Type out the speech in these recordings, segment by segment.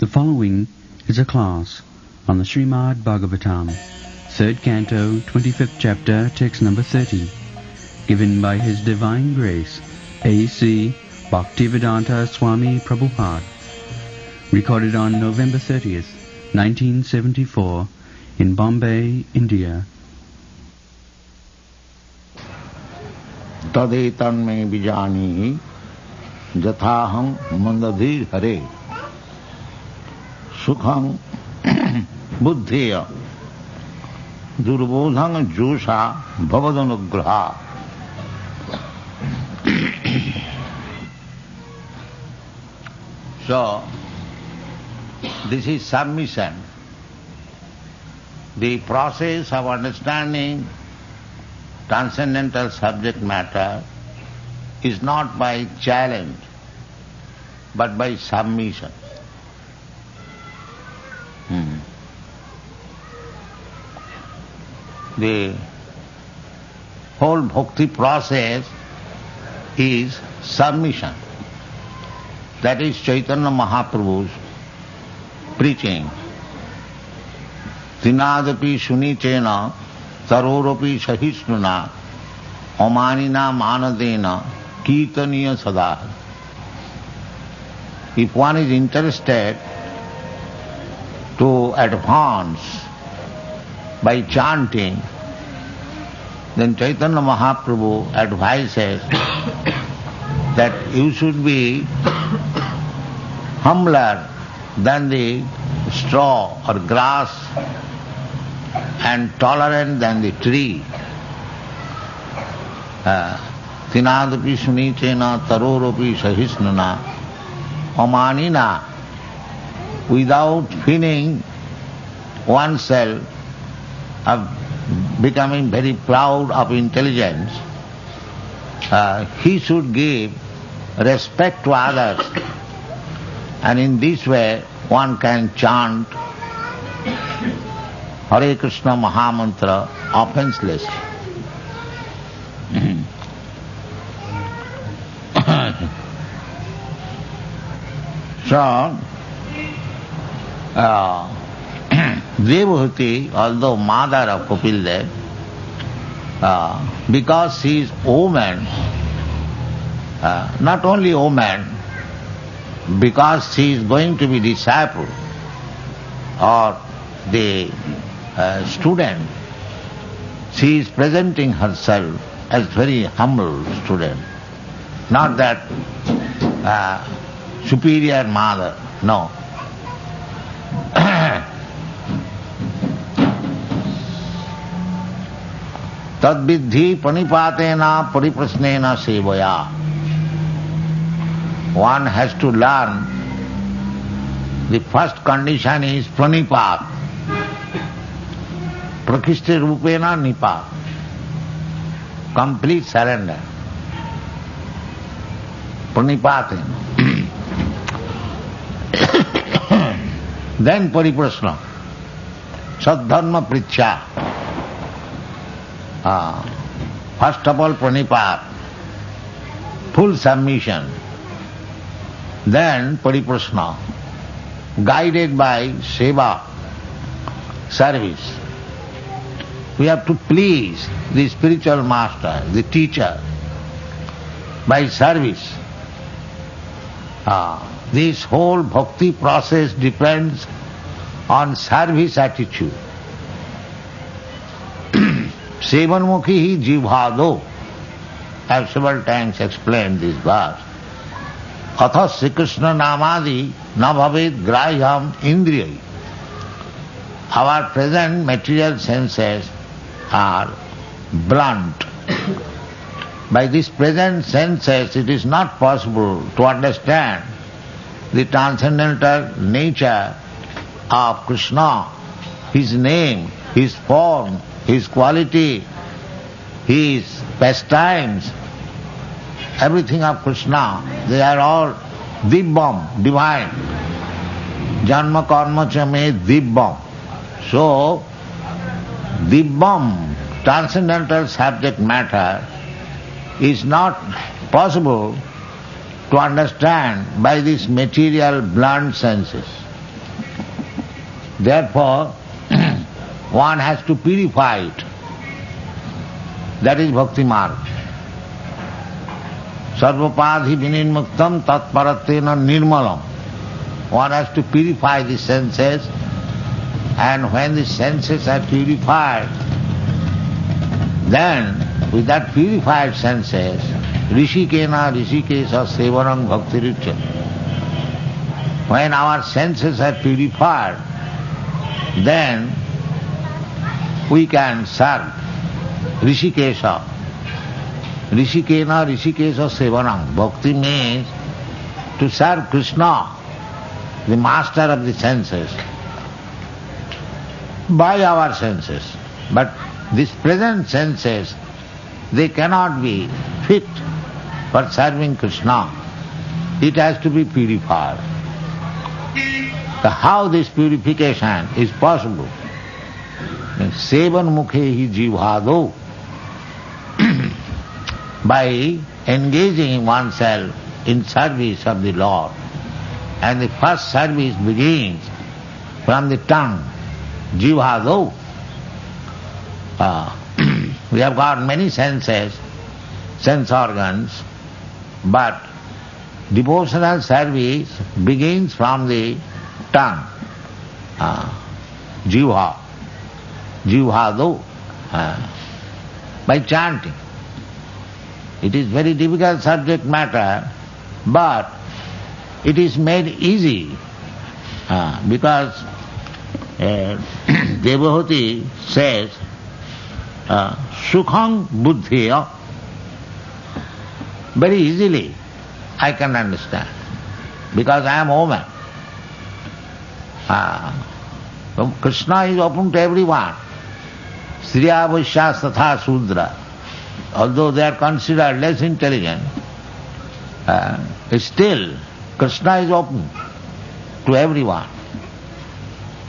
The following is a class on the Srimad Bhagavatam, 3rd Canto, 25th Chapter, Text number 30, given by His Divine Grace, A.C. Bhaktivedanta Swami Prabhupada, recorded on November 30th, 1974, in Bombay, India. तदेतन्मे बीजानी जथाहं मंदधीर हरे सुखं बुद्धेय दुर्बोधं जोषा भवदनुग्रहा. So, this is submission. The process of understanding transcendental subject matter is not by challenge, but by submission. The whole bhakti process is submission. That is Chaitanya Mahaprabhu's preaching. Tinadapi sunichena taroropi sahisnuna omanina manadena kirtaniya sada. If one is interested to advance by chanting, then Chaitanya Mahaprabhu advises that you should be humbler than the straw or grass and tolerant than the tree. Tinadapi sunichena taroropi sahisnuna amanina, without feeling oneself of becoming very proud of intelligence, he should give respect to others, and in this way one can chant Hare Krishna Mahamantra offenseless. So, Devhuti, although mother of Kapildev, because she is woman, not only woman, because she is going to be disciple or the student, she is presenting herself as very humble student, not that superior mother, no. Tadviddhi panipatena pariprasnena sevaya. One has to learn. The first condition is pranipat. Prakishti rupena nipat. Complete surrender. Pranipatena. Then pariprasna. Sadharma pricha. First of all pranipat. Full submission. Then pariprasna. Guided by seva, service. We have to please the spiritual master, the teacher, by service. This whole bhakti process depends on service attitude. Sevanmukhi hi jivhado. I have several times explained this verse. Atha Sri Krishna namadi na bhavet grahyam indriyai. Our present material senses are blunt. By these present senses it is not possible to understand the transcendental nature of Krishna, His name, His form, His quality, His pastimes, everything of Krishna, they are all dibbam, divine. Janma karma cha me dibbam. So, dibbam, transcendental subject matter, is not possible to understand by these material blunt senses. Therefore, one has to purify it. That is bhakti marg. Sarvapadhi vinirmuktam tatparatena nirmalam. One has to purify the senses, and when the senses are purified, then with that purified senses, Rishikena Rishikesa Sevarang Bhakti Richa. When our senses are purified, then we can serve Rishikesa. Rishikena Rishikesa Sevanam. Bhakti means to serve Krishna, the master of the senses, by our senses. But these present senses, they cannot be fit for serving Krishna. It has to be purified. So how this purification is possible? Sevan mukhe hi jivhado. By engaging oneself in service of the Lord. And the first service begins from the tongue, jivhado. We have got many senses, sense organs, but devotional service begins from the tongue, jivha, jivhado, by chanting. It is very difficult subject matter, but it is made easy because Devahoti says, Sukham buddhiya. Very easily I can understand, because I am a woman. Krishna is open to everyone. Striya Vaishya Tatha Sudra. Although they are considered less intelligent, still Krishna is open to everyone.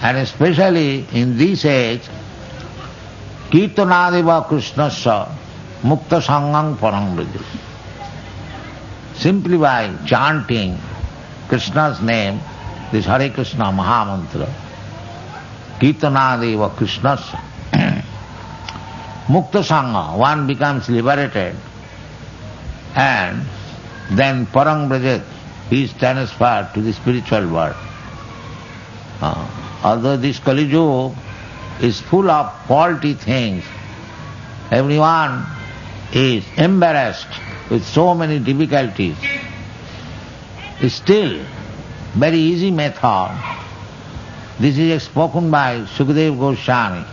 And especially in this age, Kirtanadeva Krishnasya Mukta Sangang Parang Vrajati. Simply by chanting Krishna's name, this Hare Krishna Mahamantra, Kirtanadeva Krishnasya, Mukta Sangha, one becomes liberated, and then Parang Vrajat, he is transferred to the spiritual world. Although this Kali Yuga is full of faulty things, everyone is embarrassed with so many difficulties, still very easy method. This is spoken by Sukadeva Goswami.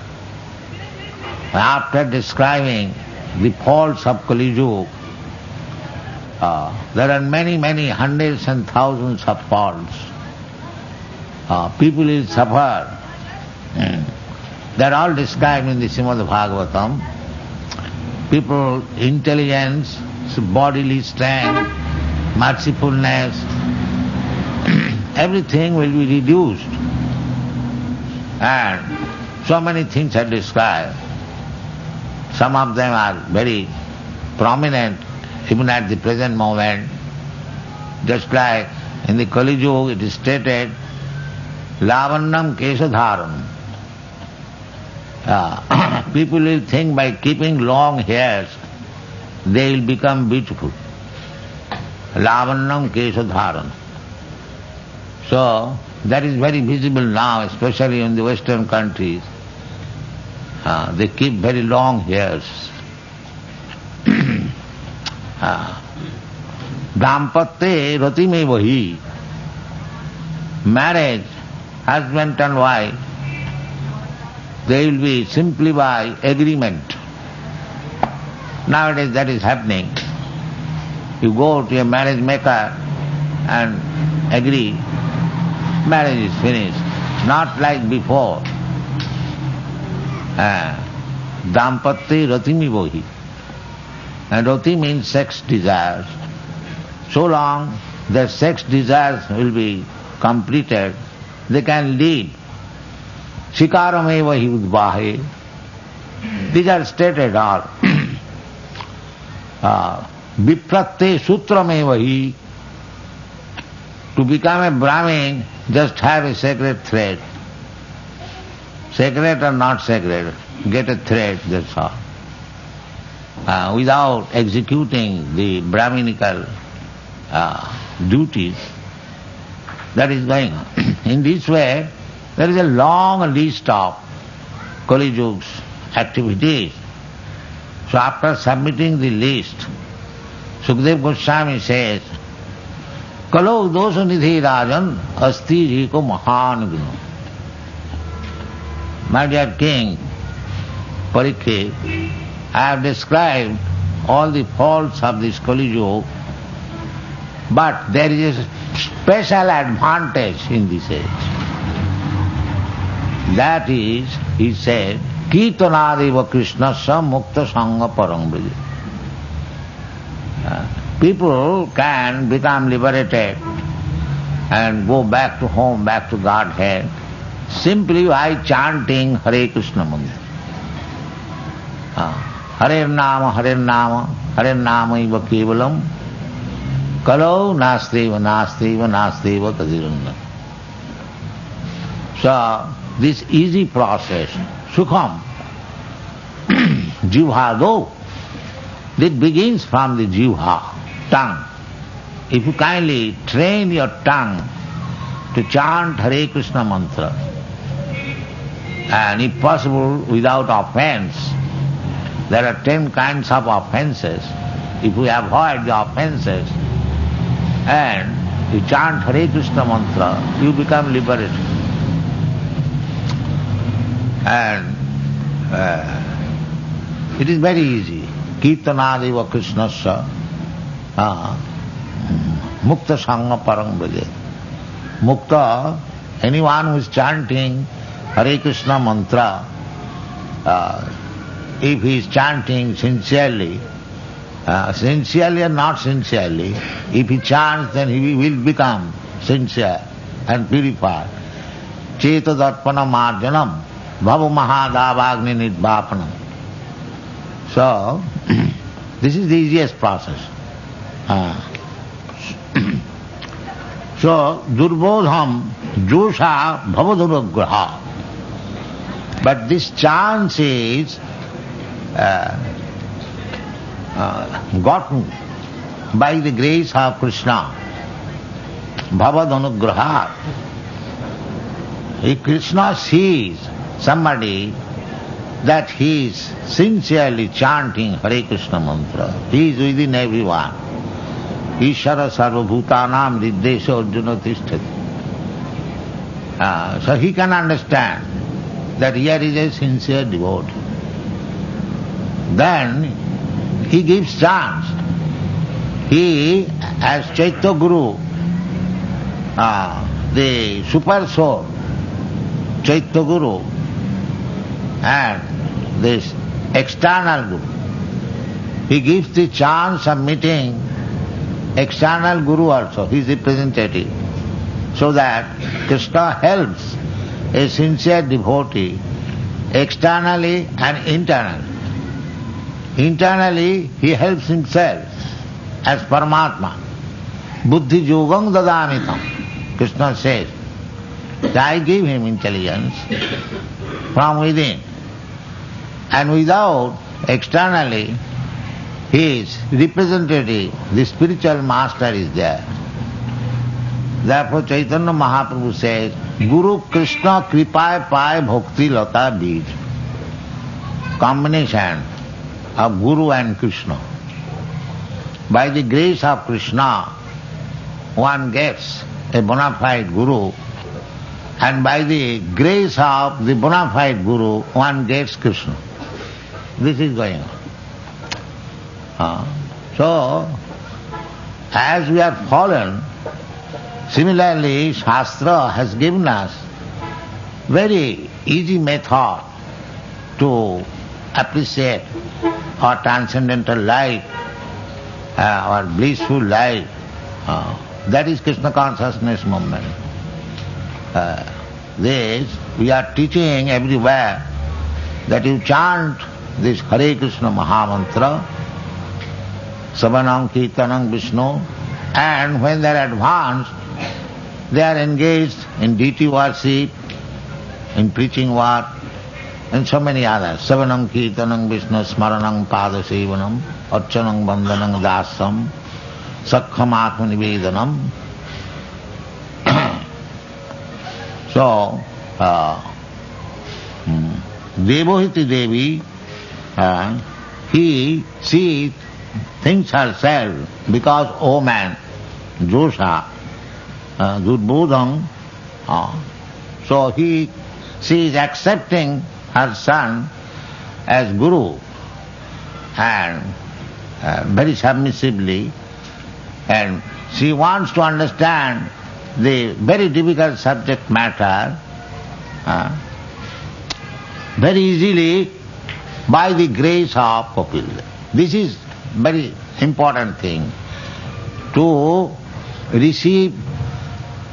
After describing the faults of Kali Yuga, there are many, many hundreds and thousands of faults. People will suffer. They are all described in the Srimad Bhagavatam. People, intelligence, bodily strength, mercifulness, everything will be reduced. And so many things are described. Some of them are very prominent even at the present moment. Just like in the Kali Yuga it is stated, Lavannam Kesadharam. People will think by keeping long hairs they will become beautiful. Lavannam Kesadharam. So that is very visible now, especially in the Western countries. They keep very long hairs. Dampatte ratime vahi. Marriage, husband and wife, they will be simply by agreement. Nowadays that is happening. You go to a marriage maker and agree, marriage is finished. Not like before. Dampatte ratimi vahi. And rati means sex desires. So long their sex desires will be completed, they can lead. Shikarameva hi udvahe. These are stated all. Vipratte sutrameva hi. To become a Brahmin, just have a sacred thread. sacred or not sacred, get a thread, that's all. Without executing the Brahminical duties, that is going on. In this way, there is a long list of Kali Yuga's activities. So after submitting the list, Sukadeva Goswami says, Kalo dosha nidhi rajan asti jiko mahan guna. My dear King Parikshit, I have described all the faults of this Kali Yuga, but there is a special advantage in this age. That is, he said, Kirtanadeva Krishnasya mukta sangha parang brija. People can become liberated and go back to home, back to Godhead, simply by chanting Hare Krishna mantra. Hare Nama, Hare Nama, Hare Nama iva kevalam, kalau nasteva, nasteva, nasteva kadiranda. So, this easy process, sukham, jivhado, it begins from the jivha, tongue. If you kindly train your tongue to chant Hare Krishna mantra, and if possible without offense, there are 10 kinds of offenses. If we avoid the offenses and you chant Hare Krishna mantra, you become liberated. And it is very easy. Kirtanadeva Krishnasya mukta sangha parang braja. Mukta, anyone who is chanting Hare Krishna mantra, if he is chanting sincerely, sincerely or not sincerely, if he chants, then he will become sincere and purified. Cheta darpana marjanam bhava mahadavagni nidvapanam. So, this is the easiest process. So, durbodham josha bhavaduragraha. But this chance is gotten by the grace of Krishna. Bhavadunugraha. If Krishna sees somebody that he is sincerely chanting Hare Krishna mantra, he is within everyone. Ishara sarvabhutanam riddesha arjuna tishtati. So he can understand that here is a sincere devotee. Then he gives chance. He, as Chaitya Guru, the super soul, Chaitya Guru, and this external Guru, he gives the chance of meeting external Guru also, his representative, so that Krishna helps a sincere devotee externally and internally. Internally, he helps himself as Paramatma. Buddhi yogam dadamitam. Krishna says, I give him intelligence from within. And without, externally, his representative, the spiritual master is there. Therefore Chaitanya Mahaprabhu says, Guru Krishna Kripai Pai Bhakti Lata Bij. Combination of Guru and Krishna. By the grace of Krishna, one gets a bona fide Guru, and by the grace of the bona fide Guru, one gets Krishna. This is going on. So, as we are fallen, similarly Shastra has given us very easy method to appreciate our transcendental life, our blissful life. That is Krishna consciousness movement. This we are teaching everywhere, that you chant this Hare Krishna Mahamantra, Savanam Kirtanam Vishnu, and when they are advanced, they are engaged in deity worship, in preaching work, and so many others. Savanam Kirtanam Vishnu Smaranam Padasevanam Archanam Vandanam Dasam Sakham Atmanivedanam. So, Devohiti Devi, she thinks herself, because, oh man, Josha, Durbodham, so she is accepting her son as Guru and very submissively, and she wants to understand the very difficult subject matter very easily by the grace of Kapila. This is very important thing, to receive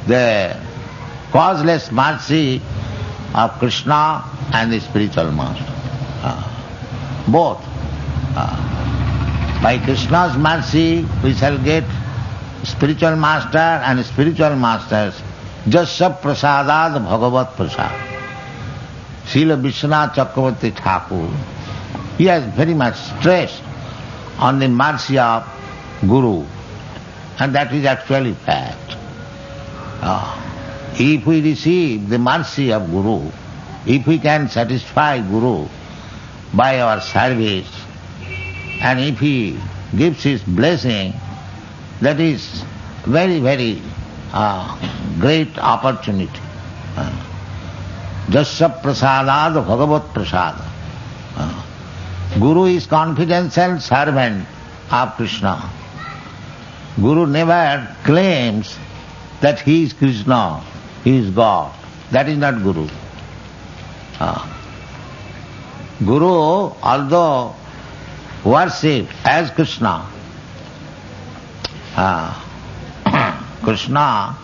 the causeless mercy of Krishna and the spiritual master. Both. By Krishna's mercy we shall get spiritual master, and spiritual masters Jasya Prasadad Bhagavat Prasad. Srila Vishwanath Chakravarti Thakur, he has very much stressed on the mercy of Guru, and that is actually fact. If we receive the mercy of Guru, if we can satisfy Guru by our service, and if he gives his blessing, that is very, very great opportunity. Jasya Prasadad Bhagavat Prasad. Guru is confidential servant of Krishna. Guru never claims that he is Krishna, he is God. That is not Guru. Guru, although worshipped as Krishna, Krishna,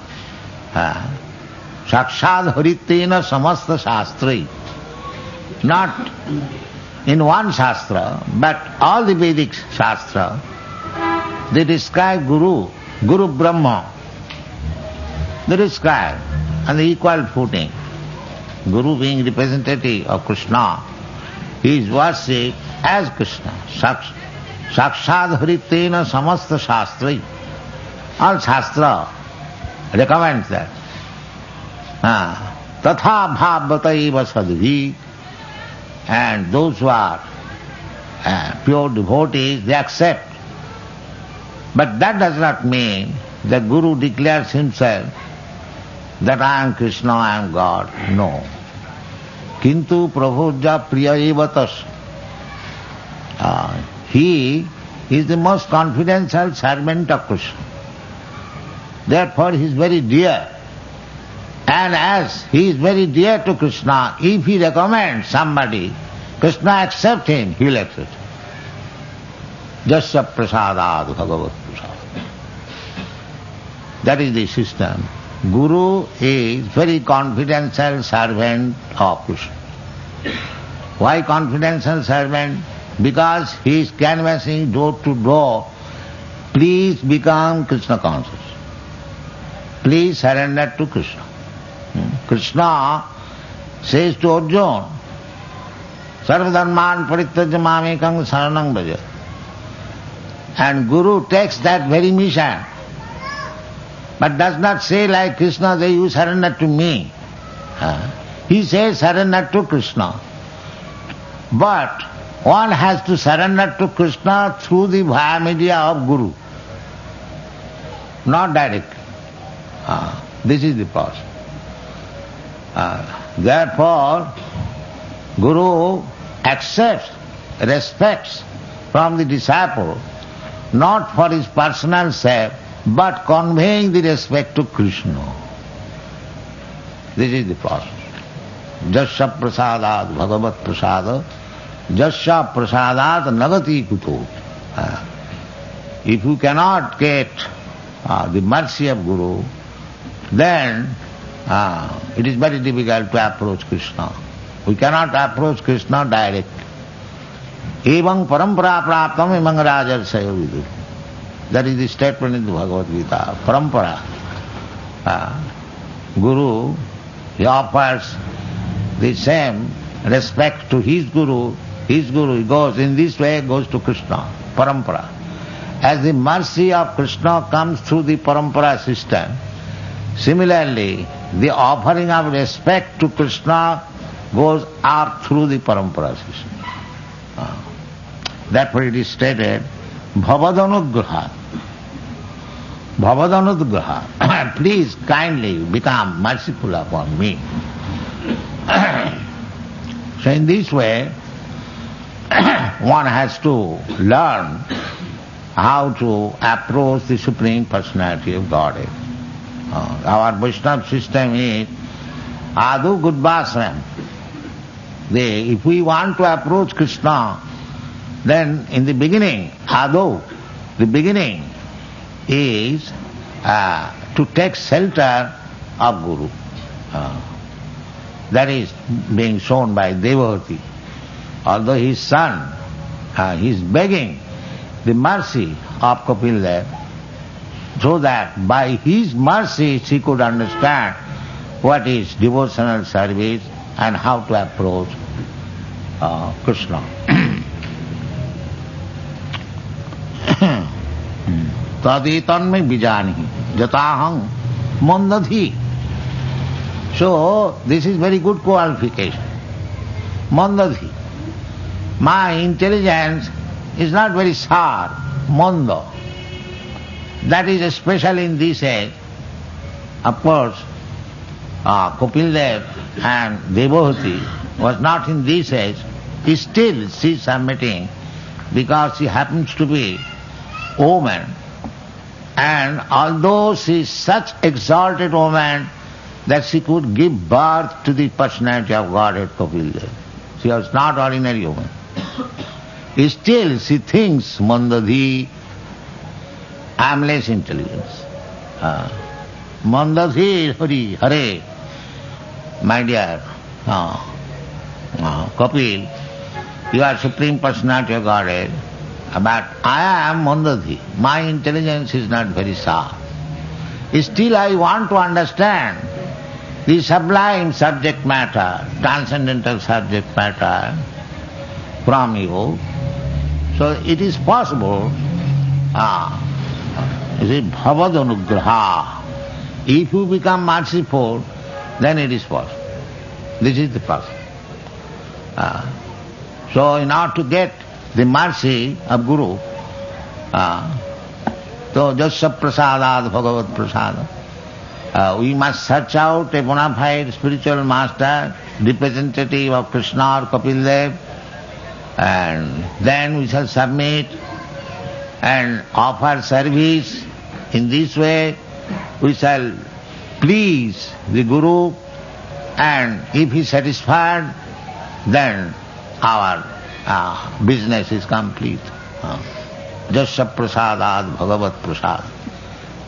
Sakshad Haritena Samasta Shastri, not in one Shastra, but all the Vedic Shastra, they describe Guru, Guru Brahma. They describe on the equal footing. Guru being representative of Krishna, he is worshipped as Krishna. Sakshad Haritena Samasta Shastri. All Shastra recommends that. Tatha bhavataiva sadhi. And those who are pure devotees, they accept. But that does not mean that Guru declares himself that I am Krishna, I am God. No. Kintu prabhuja priya evatas. He is the most confidential servant of Krishna. Therefore he is very dear. And as he is very dear to Krishna, if he recommends somebody, Krishna accepts him, he will accept him. Jasya Prasadad Bhagavat Prasad. That is the system. Guru is very confidential servant of Krishna. Why confidential servant? Because he is canvassing door to door, please become Krishna conscious. Please surrender to Krishna. Krishna says to Arjuna, Sarvadharman parityajya mamekam saranam bhaja. And Guru takes that very mission, but does not say like Krishna, say you surrender to me. He says surrender to Krishna. But one has to surrender to Krishna through the via media of Guru, not directly. This is the process. Therefore, Guru accepts, respects from the disciple, not for his personal self, but conveying the respect to Krishna. This is the process. Jasya prasadat bhagavat prasada, jasya prasadat nagati kuto. If you cannot get the mercy of Guru, then it is very difficult to approach Krishna. We cannot approach Krishna directly. Evang parampara praptam emang rajarsayo vidu. That is the statement in the Bhagavad Gita. Parampara. Guru, he offers the same respect to his guru, he goes in this way, goes to Krishna, parampara. As the mercy of Krishna comes through the parampara system, similarly, the offering of respect to Krishna goes up through the parampara system. Therefore it is stated, Bhavadanudgraha. Bhavadanudgraha. Please kindly become merciful upon me. So in this way, one has to learn how to approach the Supreme Personality of Godhead. Our Vaishnava system is Adu Gudbasram. If we want to approach Krishna, then in the beginning, the beginning is to take shelter of Guru. That is being shown by Devavati. Although his son, he is begging the mercy of Kapil Dev, so that by his mercy she could understand what is devotional service and how to approach Krishna. Tadetanme bijanihi jatahang mandadhi. So this is very good qualification. Mandadhi. My intelligence is not very sharp, manda. That is special in this age. Of course, Kapil Dev and Devavati was not in this age. Still she is submitting because she happens to be woman. And although she is such exalted woman that she could give birth to the personality of Godhead Kapil Dev. She was not ordinary woman. Still she thinks, Mandadhi, I am less intelligence. Mandadhi Hari Hare, my dear Kapil, you are Supreme Personality of Godhead, but I am Mandadhi. My intelligence is not very sharp. Still I want to understand the sublime subject matter, transcendental subject matter from you. So it is possible, Bhavadanudgraha. If you become merciful, then it is possible. This is the process. So in order to get the mercy of Guru, so Jasya Prasadad Bhagavat Prasada, we must search out a bona fide spiritual master, representative of Krishna or Kapil Dev, and then we shall submit and offer service. In this way we shall please the Guru, and if he is satisfied, then our business is complete. Jasya prasadat bhagavat prasad.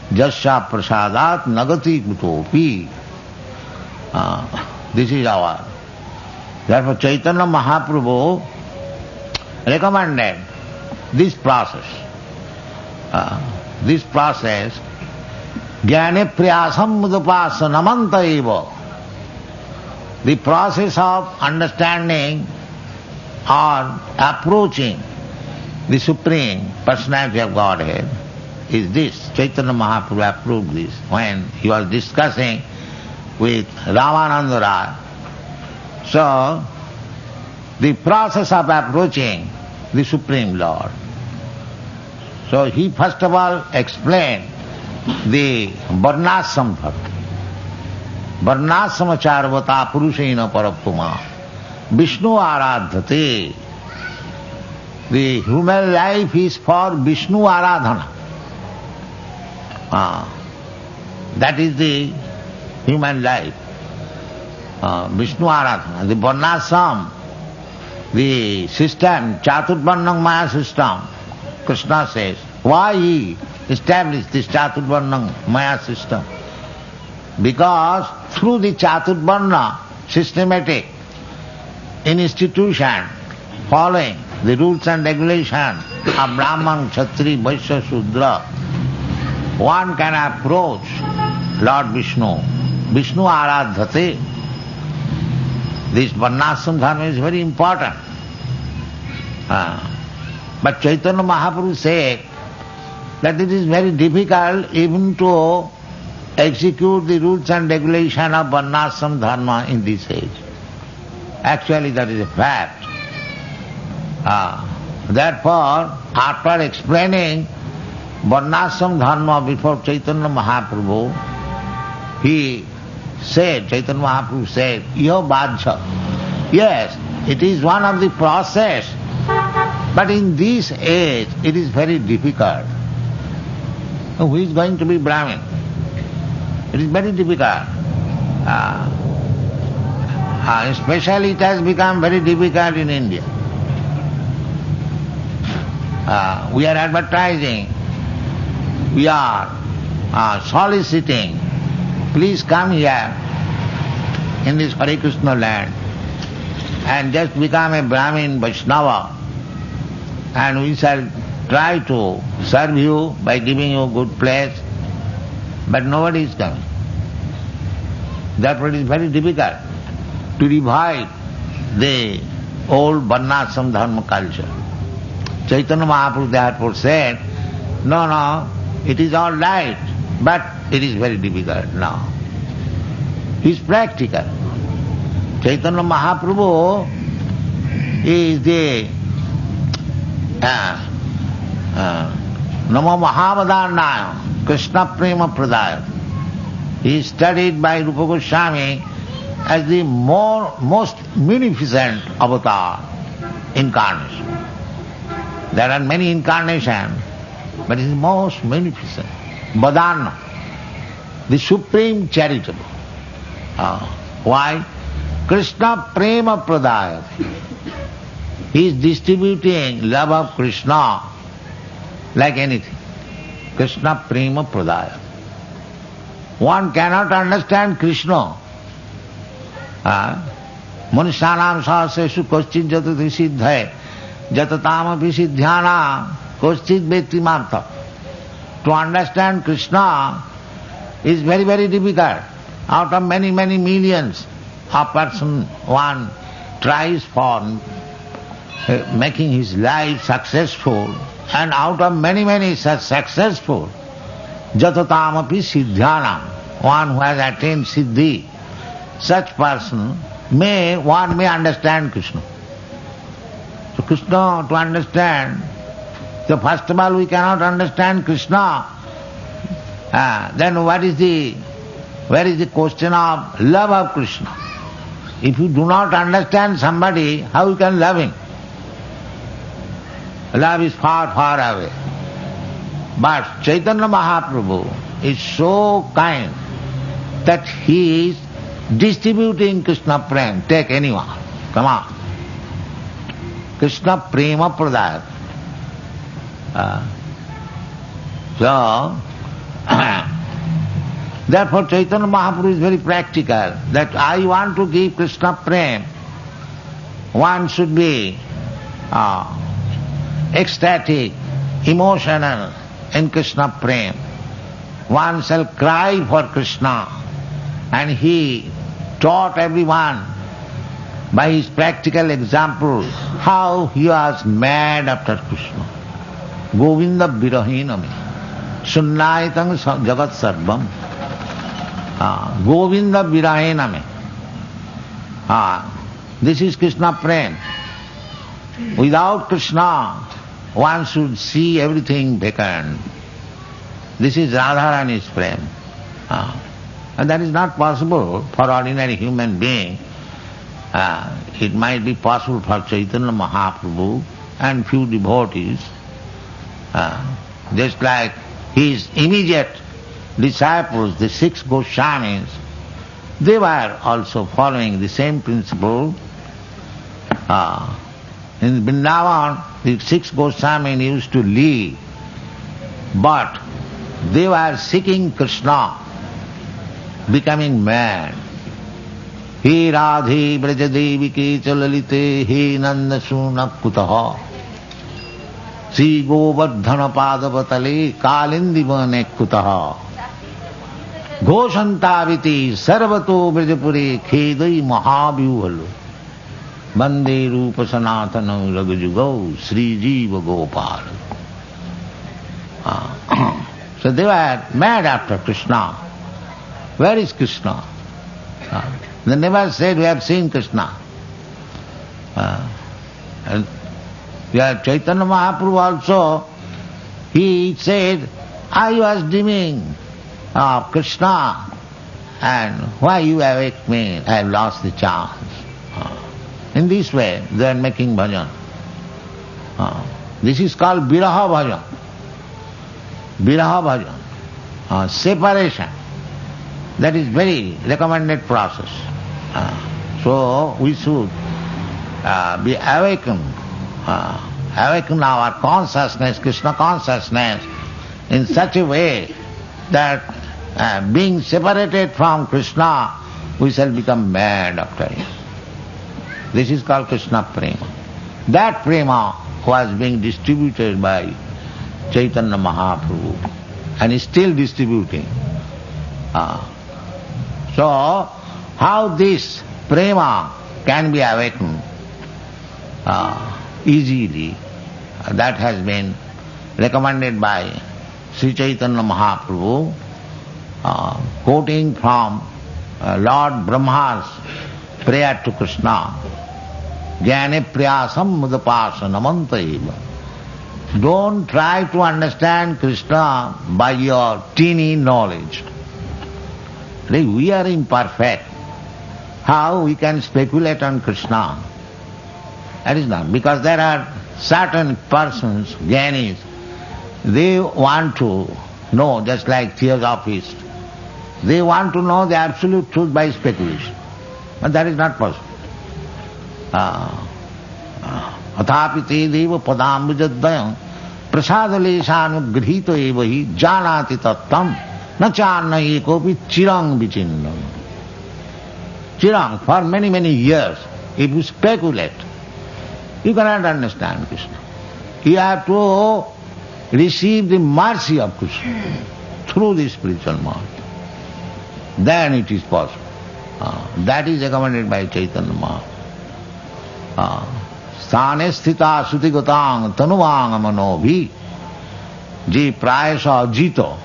Jasya prasadat nagati kutopi. This is our. Therefore Chaitanya Mahaprabhu recommended this process. This process, jnane priyasam mudapasanamanta eva. The process of understanding or approaching the Supreme Personality of Godhead is this. Chaitanya Mahaprabhu approved this when he was discussing with Ramananda Raya. So, the process of approaching the Supreme Lord. So he first of all explained the Varnasam Bhakti. Varnasam charvata purushena parapuma. Vishnu aradhate. The human life is for Vishnu aradhana. That is the human life. Vishnu aradhana. The Varnasam, the system, Chaturvarnam Maya system, Krishna says, why he established this Chaturvarnam Maya system? Because through the Chaturvarna systematic institution, following the rules and regulations of Brahman, Kshatri, Vaishya, Shudra, one can approach Lord Vishnu. Vishnu aradhate. This Varnashram dharma is very important. But Chaitanya Mahaprabhu said that it is very difficult even to execute the rules and regulation of Varnashram dharma in this age. Actually, that is a fact. Therefore, after explaining Varnashram dharma before Chaitanya Mahaprabhu, he said, Chaitanya Mahaprabhu said, Iho bhajya. Yes, it is one of the process, but in this age it is very difficult. Who is going to be Brahmin? It is very difficult. Especially it has become very difficult in India. We are advertising, we are soliciting, please come here in this Hare Krishna land and just become a Brahmin Vaishnava, and we shall try to serve you by giving you a good place, but nobody is coming. Therefore it is very difficult to revive the old Varnashram dharma culture. Chaitanya Mahaprabhu therefore said, no, it is all right, but it is very difficult now. He is practical. Chaitanya Mahaprabhu is the Namo Mahavadhanaya, Krishna Prema Pradaya. He is studied by Rupa Goswami as the most munificent avatar incarnation. There are many incarnations, but he is most munificent. Vadana, the supreme charitable. Why? Krishna Prema Pradaya. He is distributing love of Krishna like anything. Krishna Prema Pradaya. One cannot understand Krishna. Manushyanam sahasresu koschit jatati siddhaye jatatam api siddhyana koschit veti martha. To understand Krishna is very, very difficult. Out of many, many millions, a person, one tries for making his life successful, and out of many, many such successful, jatatam api siddhyanam, one who has attained siddhi, such person one may understand Krishna. So Krishna, to understand, so first of all we cannot understand Krishna. Then where is the question of love of Krishna? If you do not understand somebody, how you can love him? Love is far, far away. But Chaitanya Mahaprabhu is so kind that he is distributing Krishna Prem. Take anyone, come on. Krishna Prema Pradaya. So, therefore Chaitanya Mahaprabhu is very practical, that I want to give Krishna Prem. One should be ecstatic, emotional in Krishna Prem. One shall cry for Krishna, and he taught everyone by his practical examples how he was mad after Krishna. Govinda Virahinami Sunnayatang Jagat Sarvam. Govinda Virahinami. This is Krishna Prem. Without Krishna, one should see everything vacant. This is Radharani's Prem. And that is not possible for ordinary human being. It might be possible for Chaitanya Mahaprabhu and few devotees. Just like his immediate disciples, the 6 Goswamis, they were also following the same principle. In Vrindavan, the 6 Goswamis used to live, but they were seeking Krishna, becoming mad. He Radhe Brajadevi ke chalalite he Nanda suna kutaha Sri Govardhana Padavatale Kalindivane kutaha Ghoshantaviti Sarvato Brajapure Khedai Mahavyuhalu. Bande Rupa Sanatana Ragajugau Sri Jiva Gopal. So they were mad after Krishna. Where is Krishna? They never said, we have seen Krishna. And Chaitanya Mahaprabhu also, he said, I was dreaming of Krishna, and why you awake me? I have lost the chance. In this way, they are making bhajan. This is called viraha bhajan. Viraha bhajan, separation. That is very recommended process. So we should be awakened, awaken our consciousness, Krishna consciousness, in such a way that being separated from Krishna, we shall become mad after him. This is called Krishna Prema. That Prema was being distributed by Chaitanya Mahaprabhu and is still distributing. So, how this Prema can be awakened easily, that has been recommended by Sri Chaitanya Mahaprabhu, quoting from Lord Brahma's prayer to Krishna, Jnane priyasam mudapasanamanta eva. Don't try to understand Krishna by your teeny knowledge. We are imperfect. How we can speculate on Krishna? That is not. Because there are certain persons, jnanis, they want to know, just like theosophists, they want to know the absolute truth by speculation. But that is not possible. Athapi te deva padambujadayam prasadaleshanugrhito eva hi janati tattam na channa ekopi chirang vichinnam. Chirang, for many, many years, if you speculate, you cannot understand Krishna. You have to receive the mercy of Krishna through the spiritual mind. Then it is possible. That is recommended by Chaitanya Mahaprabhu. Sthane sthita sutigatang tanuvang manobhi ji prayasa ajito.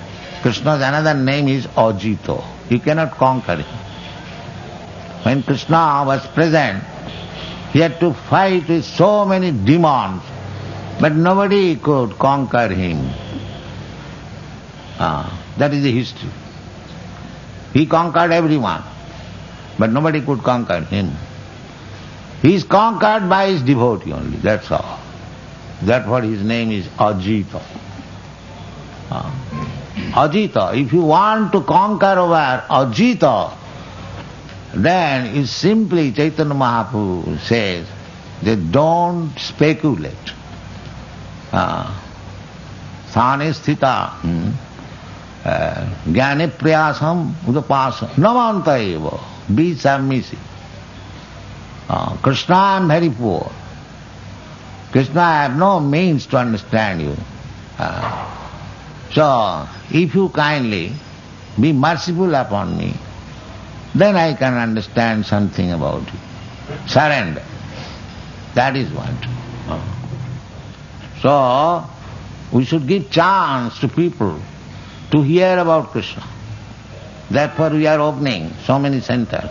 Krishna's another name is Ajito. You cannot conquer him. When Krishna was present, he had to fight with so many demons, but nobody could conquer him. That is the history. He conquered everyone, but nobody could conquer him. He is conquered by his devotee only, that's all. That's what his name is, Ajita. Ajita, if you want to conquer over Ajita, then it's simply, Chaitanya Mahaprabhu says, that don't speculate. Sthane sthita, jnane priyasam udapasa, namanta eva, be submissive. Krishna, I am very poor. Krishna, I have no means to understand you. So, if you kindly be merciful upon me, then I can understand something about you. Surrender. That is what. So, we should give chance to people to hear about Krishna. Therefore we are opening so many centers.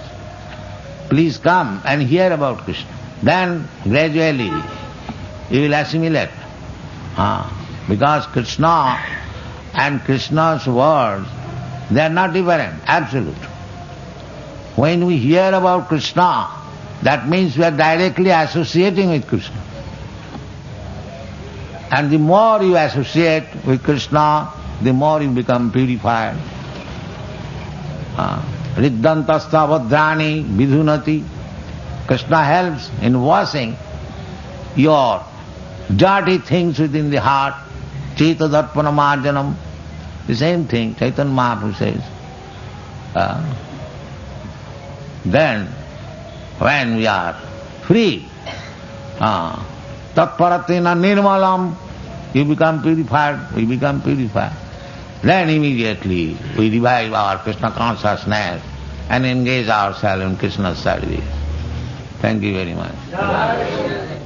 Please come and hear about Krishna. Then gradually you will assimilate. Because Krishna and Krishna's words, they are not different, absolute. When we hear about Krishna, that means we are directly associating with Krishna. And the more you associate with Krishna, the more you become purified. Riddhantasta vadrani vidhunati. Krishna helps in washing your dirty things within the heart. Cheta darpana marjanam. The same thing Chaitanya Mahaprabhu says. Then, when we are free, tatparatina nirmalam, you become purified, we become purified. Then immediately we revive our Krishna consciousness and engage ourselves in Krishna's service. Thank you very much.